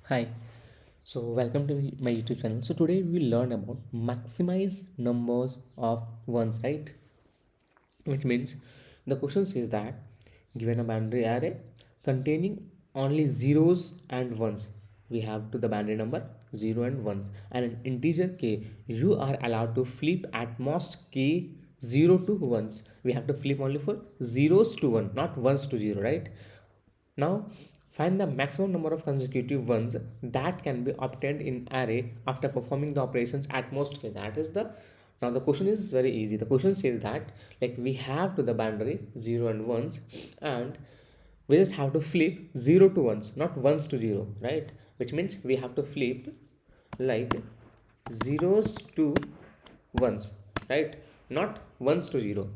Hi, so welcome to my YouTube channel. So today we will learn about maximize numbers of ones, right? Which means the question says that given a binary array containing only zeros and ones, we have to the binary number 0 and 1s, and an integer k, you are allowed to flip at most k 0 to 1s. We have to flip only for zeros to 1, not ones to 0, right? Now, find the maximum number of consecutive ones that can be obtained in array after performing the operations at most k. That is the now the question is very easy. The question says that like we have to the binary 0 and 1s, and we just have to flip 0 to 1s, not 1s to 0, right? Which means we have to flip like zeros to 1s, right? Not 1s to 0.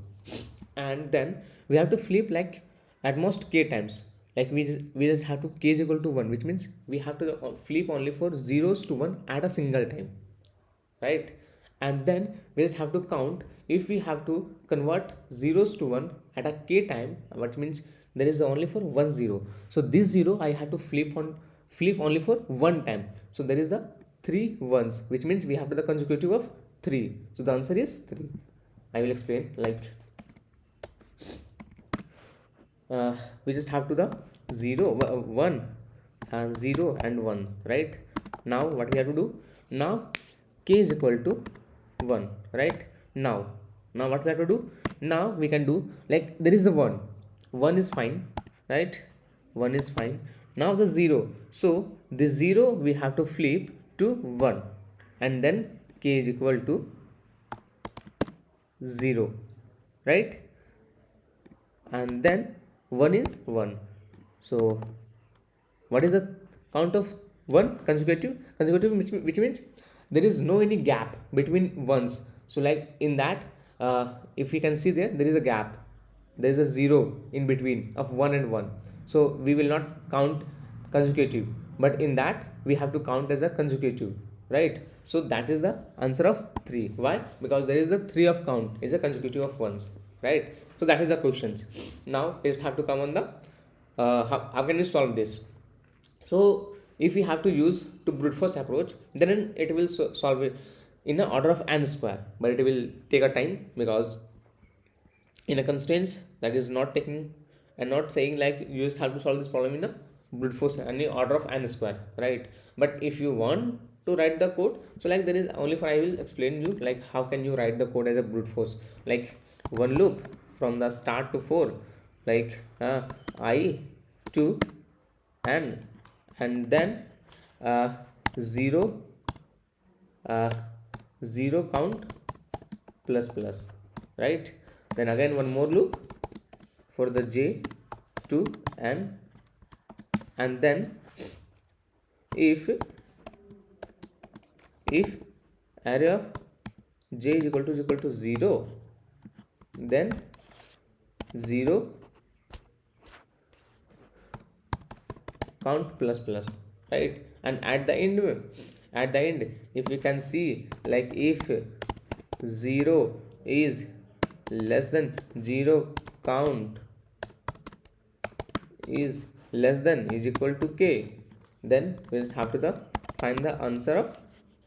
And then we have to flip like at most k times, like we just have to k is equal to 1, which means we have to flip only for zeros to 1 at a single time, right? And then we just have to count if we have to convert zeros to 1 at a k time, which means there is only for 1 0. So this 0 I have to flip only for one time, so there is the 3 1s, which means we have to the consecutive of 3. So the answer is 3. I will explain. Like we just have to the 1 and 0 and 1, right? Now what we have to do, now k is equal to 1, right? Now what we have to do, now we can do like there is a 1 is fine, right? 1 is fine. Now the 0, so the 0 we have to flip to 1, and then k is equal to 0, right? And then 1 is 1. So what is the count of 1? Consecutive, which means there is no any gap between ones. So like in that, if we can see there is a gap, there is a 0 in between of 1 and 1, so we will not count consecutive, but in that we have to count as a consecutive, right? So that is the answer of 3. Why? Because there is a 3 of count is a consecutive of ones, right? So that is the questions. Now we just have to come on the how can we solve this. So if we have to use to brute force approach, then it will solve it in an order of n square, but it will take a time, because in a constraints that is not taking and not saying like you just have to solve this problem in a brute force any order of n square, right? But if you want to write the code, so like there is only for I will explain you like how can you write the code as a brute force, like one loop from the start to 4, like I to n, and then 0 uh, 0 count plus plus, right? Then again one more loop for the j to n, and then if array of j is equal to 0, then 0 count plus plus, right? And at the end if we can see like if 0 is less than 0 count is less than is equal to k, then we just have to find the answer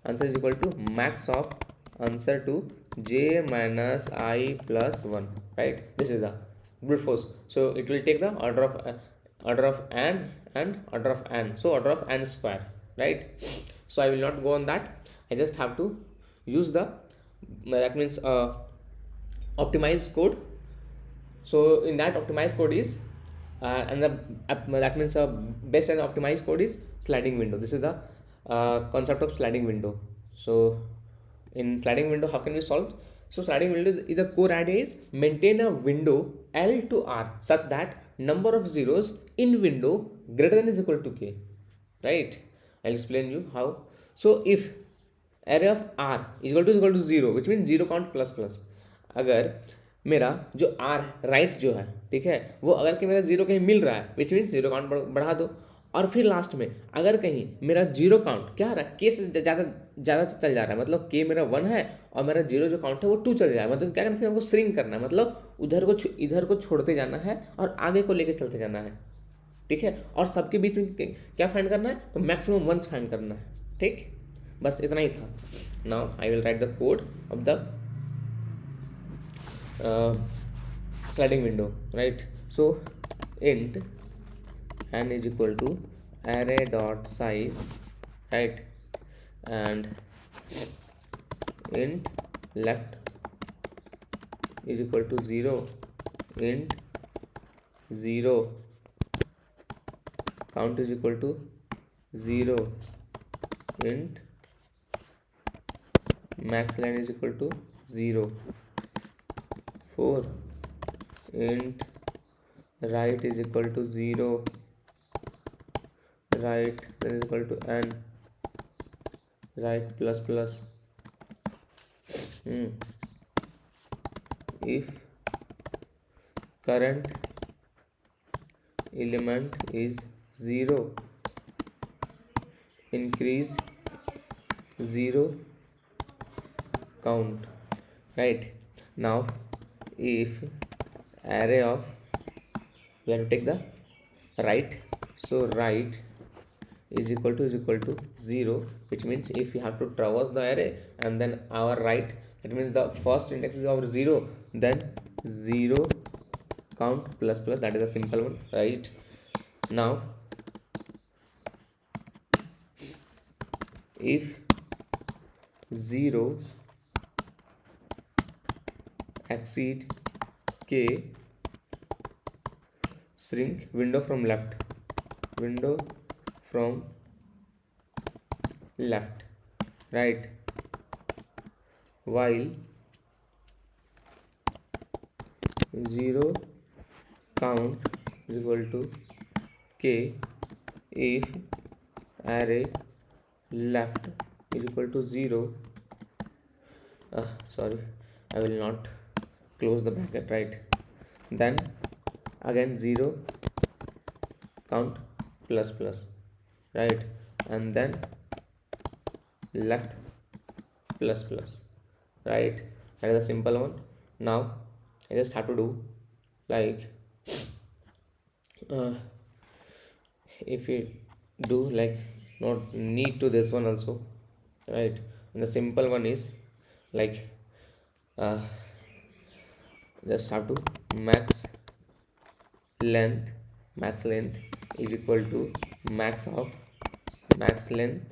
is equal to max of answer to j minus I plus 1, right? This is the brute force. So it will take the order of n and order of n, so order of n square, right? So I will not go on that. I just have to use the that means optimized code. So in that optimized code is and the that means best and optimized code is sliding window. This is the concept of sliding window. So in sliding window, how can we solve? So sliding window is the core idea is maintain a window L to R such that number of zeros in window greater than is equal to k, right? I'll explain you how. So if array of R is equal to 0, which means 0 count plus plus, अगर मेरा जो R right जो है, ठीक है, वो अगर कि मेरा 0 कहीं मिल रहा है, विच मीन्स 0 काउंट बढ़ा दो, और फिर लास्ट में अगर कहीं मेरा 0 काउंट क्या रहा है, के से ज़्यादा चल जा रहा है, मतलब के मेरा 1 है और मेरा 0 जो काउंट है वो 2 चल जाए, मतलब क्या करना, फिर हमको श्रिंक करना है, मतलब इधर को छोड़ते जाना है और आगे को लेके चलते जाना है, ठीक है, और सबके बीच में क्या फाइंड करना है, तो मैक्सिमम वंस फाइंड करना है, ठीक, बस इतना ही था. Now I will write the code of the sliding window, right? So int n is equal to array dot size, right, and int left is equal to 0, int 0 count is equal to 0, int max line is equal to 0, 4 int right is equal to 0, right then is equal to n, right plus plus. If current element is 0, increase 0 count, right? Now if array of, we have to take the right, so right is equal to 0, which means if we have to traverse the array and then our right, that means the first index is our 0, then 0 count plus plus, that is a simple one, right? Now if 0 exceed k, shrink window from left, right, while 0 count is equal to k if array left is equal to 0. Sorry, I will not close the bracket, right? Then again 0 count plus plus, right, and then left plus plus, right? That is a simple one. Now I just have to do like if we do like not need to this one also, right? And the simple one is like just have to max length is equal to max of max length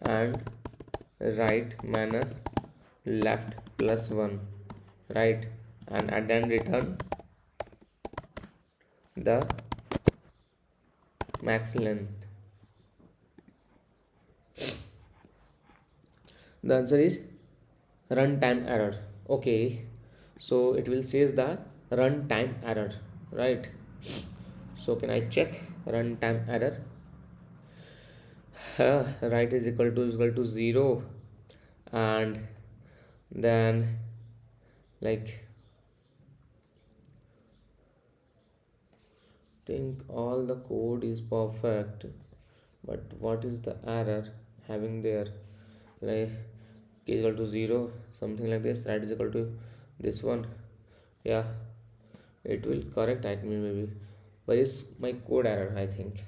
and right minus left plus 1, right, and then return the max length. The answer is runtime error. Okay, so it will says the runtime error, right? So can I check runtime error? Right is equal to 0, and then like think all the code is perfect, but what is the error having there, like k is equal to 0, something like this, right is equal to this one. Yeah, it will correct, I mean maybe, but is my code error, I think.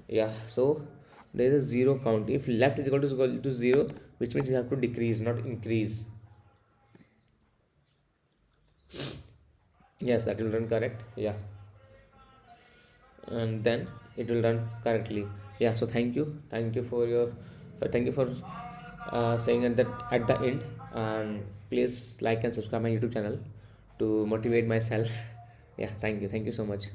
Yeah, so there is a 0 count if left is equal to 0, which means we have to decrease, not increase. Yes, that will run correct. Yeah, and then it will run correctly. Yeah, so thank you for your thank you for saying at the end, and please like and subscribe my YouTube channel to motivate myself. Yeah, thank you so much.